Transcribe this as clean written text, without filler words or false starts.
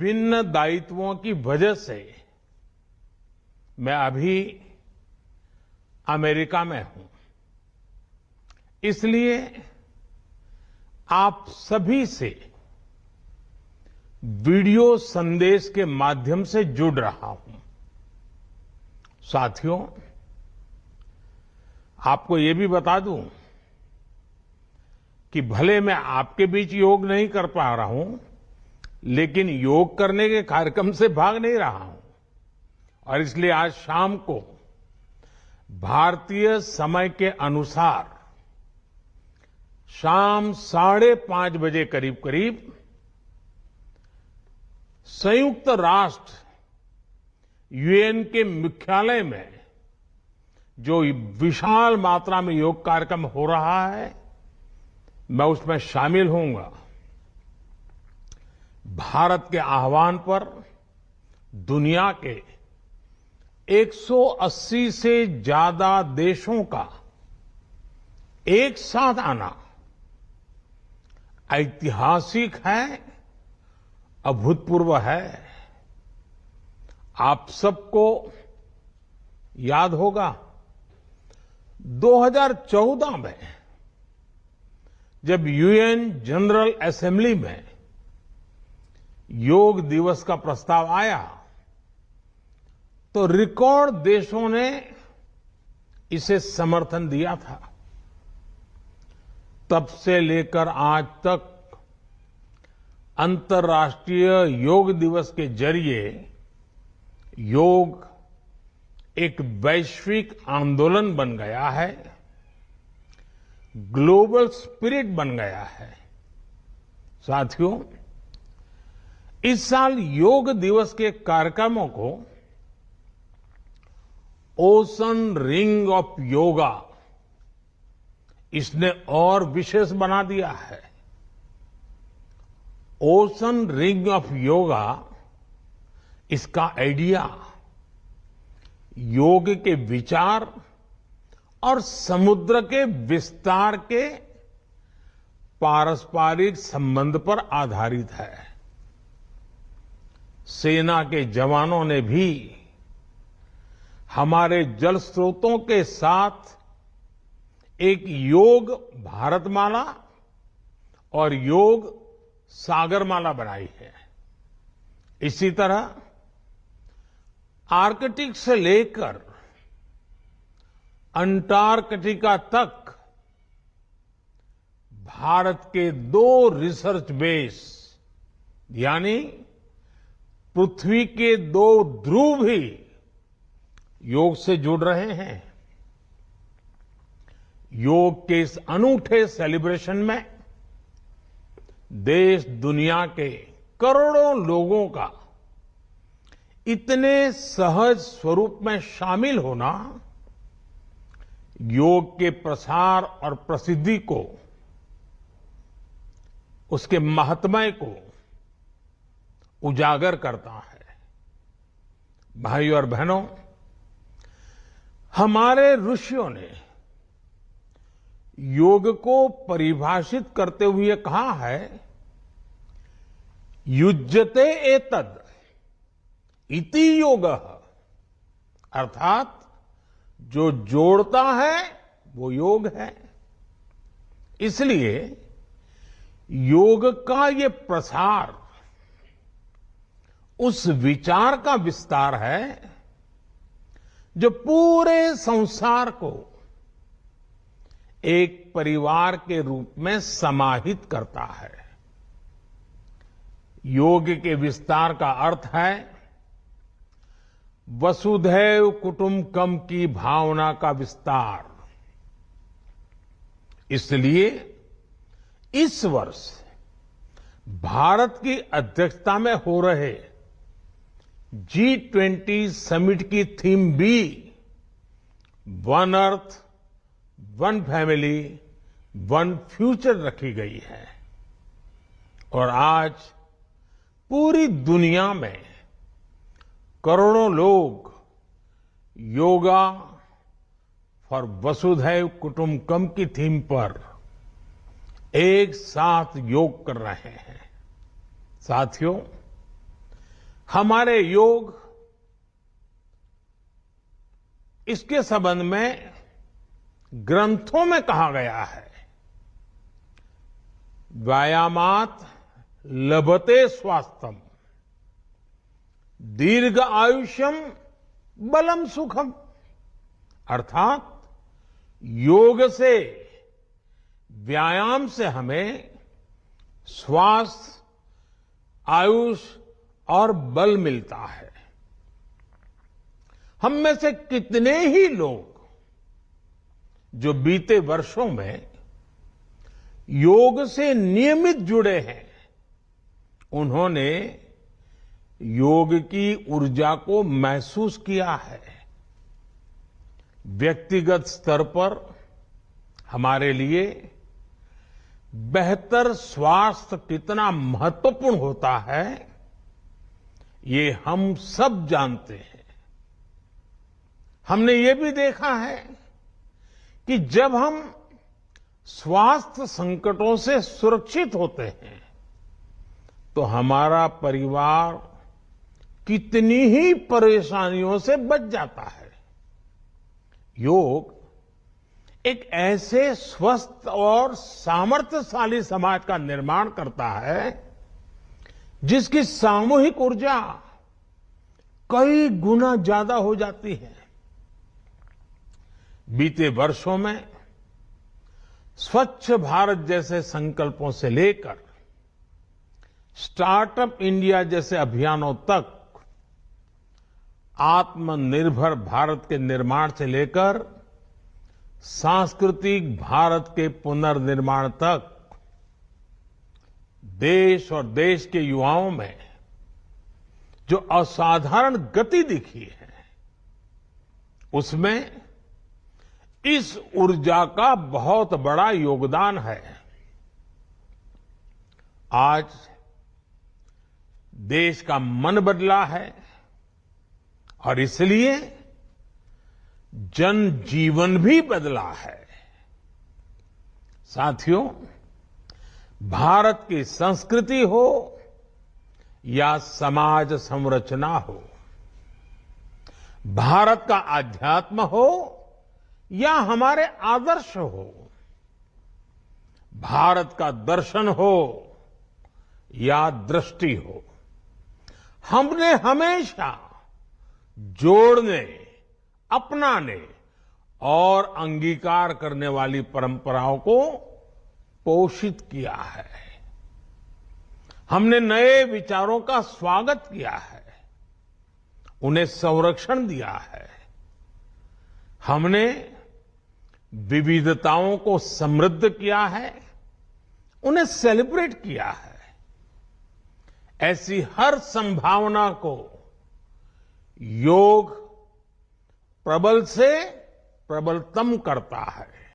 भिन्न दायित्वों की वजह से मैं अभी अमेरिका में हूं। इसलिए आप सभी से वीडियो संदेश के माध्यम से जुड़ रहा हूं। साथियों, आपको ये भी बता दूं कि भले मैं आपके बीच योग नहीं कर पा रहा हूं, लेकिन योग करने के कार्यक्रम से भाग नहीं रहा हूं और इसलिए आज शाम को भारतीय समय के अनुसार शाम 5:30 बजे करीब संयुक्त राष्ट्र यूएन के मुख्यालय में जो विशाल मात्रा में योग कार्यक्रम हो रहा है, मैं उसमें शामिल होऊंगा। भारत के आह्वान पर दुनिया के 180 से ज्यादा देशों का एक साथ आना ऐतिहासिक है, अभूतपूर्व है। आप सबको याद होगा 2014 में जब यूएन जनरल असेंबली में योग दिवस का प्रस्ताव आया तो रिकॉर्ड देशों ने इसे समर्थन दिया था। तब से लेकर आज तक अंतर्राष्ट्रीय योग दिवस के जरिए योग एक वैश्विक आंदोलन बन गया है, ग्लोबल स्पिरिट बन गया है। साथियों, इस साल योग दिवस के कार्यक्रमों को ओशन रिंग ऑफ योगा इसने और विशेष बना दिया है। ओशन रिंग ऑफ योगा, इसका आइडिया योग के विचार और समुद्र के विस्तार के पारस्परिक संबंध पर आधारित है। सेना के जवानों ने भी हमारे जल स्रोतों के साथ एक योग भारतमाला और योग सागरमाला बनाई है। इसी तरह आर्कटिक से लेकर अंटार्कटिका तक भारत के 2 रिसर्च बेस यानी पृथ्वी के 2 ध्रुव भी योग से जुड़ रहे हैं। योग के इस अनूठे सेलिब्रेशन में देश दुनिया के करोड़ों लोगों का इतने सहज स्वरूप में शामिल होना योग के प्रसार और प्रसिद्धि को, उसके महात्म्य को उजागर करता है। भाइयों और बहनों, हमारे ऋषियों ने योग को परिभाषित करते हुए कहा है, युज्यते एतद इति योगः, अर्थात जो जोड़ता है वो योग है। इसलिए योग का ये प्रसार उस विचार का विस्तार है जो पूरे संसार को एक परिवार के रूप में समाहित करता है। योग के विस्तार का अर्थ है वसुधैव कुटुंबकम की भावना का विस्तार। इसलिए इस वर्ष भारत की अध्यक्षता में हो रहे G20 समिट की थीम भी one earth, one family, one future रखी गई है। और आज पूरी दुनिया में करोड़ों लोग योगा फॉर वसुधैव कुटुंबकम की थीम पर एक साथ योग कर रहे हैं। साथियों, हमारे योग इसके संबंध में ग्रंथों में कहा गया है, व्यायामात लभते स्वास्थ्यम दीर्घ आयुष्यम बलम सुखम। अर्थात योग से, व्यायाम से हमें स्वास्थ्य, आयुष और बल मिलता है। हम में से कितने ही लोग जो बीते वर्षों में योग से नियमित जुड़े हैं, उन्होंने योग की ऊर्जा को महसूस किया है। व्यक्तिगत स्तर पर हमारे लिए बेहतर स्वास्थ्य कितना महत्वपूर्ण होता है, ये हम सब जानते हैं। हमने ये भी देखा है कि जब हम स्वास्थ्य संकटों से सुरक्षित होते हैं, तो हमारा परिवार कितनी ही परेशानियों से बच जाता है। योग एक ऐसे स्वस्थ और सामर्थ्यशाली समाज का निर्माण करता है जिसकी सामूहिक ऊर्जा कई गुना ज्यादा हो जाती है। बीते वर्षों में स्वच्छ भारत जैसे संकल्पों से लेकर स्टार्टअप इंडिया जैसे अभियानों तक, आत्मनिर्भर भारत के निर्माण से लेकर सांस्कृतिक भारत के पुनर्निर्माण तक, देश और देश के युवाओं में जो असाधारण गति दिखी है, उसमें इस ऊर्जा का बहुत बड़ा योगदान है। आज देश का मन बदला है और इसलिए जनजीवन भी बदला है। साथियों, भारत की संस्कृति हो या समाज संरचना हो, भारत का आध्यात्म हो या हमारे आदर्श हो, भारत का दर्शन हो या दृष्टि हो, हमने हमेशा जोड़ने, अपनाने और अंगीकार करने वाली परंपराओं को पोषित किया है। हमने नए विचारों का स्वागत किया है, उन्हें संरक्षण दिया है। हमने विविधताओं को समृद्ध किया है, उन्हें सेलिब्रेट किया है। ऐसी हर संभावना को योग प्रबल से प्रबलतम करता है।